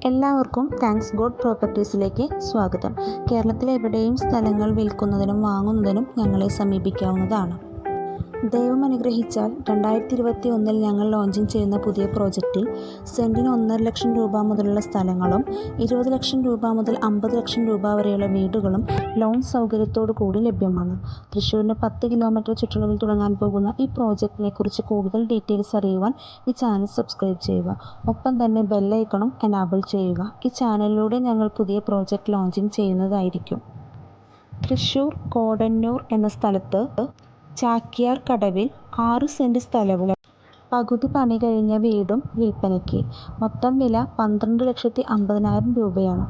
എല്ലാവർക്കും thanks God പ്രോപ്പർട്ടീസിലേക്ക് സ്വാഗതം. കേരളത്തിലെ എവിടെയും സ്ഥലങ്ങൾ വിൽക്കുന്നതിനും വാങ്ങുന്നതിനും ഞങ്ങളെ സമീപിക്കാവുന്നതാണ്. ദൈവം അനുഗ്രഹിച്ചാൽ 2021 ഞങ്ങൾ ലോഞ്ചിങ് ചെയ്യുന്ന പുതിയ പ്രോജക്റ്റിൽ സെൻറ്റിന് 1.5 ലക്ഷം രൂപ മുതലുള്ള സ്ഥലങ്ങളും 20 ലക്ഷം രൂപ മുതൽ 50 ലക്ഷം രൂപ വരെയുള്ള വീടുകളും ലോൺ സൗകര്യത്തോടു കൂടി ലഭ്യമാണ്. തൃശ്ശൂരിന് 10 കിലോമീറ്റർ ചുറ്റളവിൽ തുടങ്ങാൻ പോകുന്ന ഈ പ്രോജക്റ്റിനെ കുറിച്ച് കൂടുതൽ ഡീറ്റെയിൽസ് അറിയുവാൻ ഈ ചാനൽ സബ്സ്ക്രൈബ് ചെയ്യുക. ഒപ്പം തന്നെ ബെല്ലൈക്കണും എനാബിൾ ചെയ്യുക. ഈ ചാനലിലൂടെ ഞങ്ങൾ പുതിയ പ്രോജക്റ്റ് ലോഞ്ചിങ് ചെയ്യുന്നതായിരിക്കും. തൃശ്ശൂർ കോടന്നൂർ എന്ന സ്ഥലത്ത് ചാക്യാർ കടവിൽ 6 സെൻറ് സ്ഥലവും പകുതി പണി കഴിഞ്ഞ വീടും വിൽപ്പനയ്ക്ക്. മൊത്തം വില 12,50,000 രൂപയാണ്.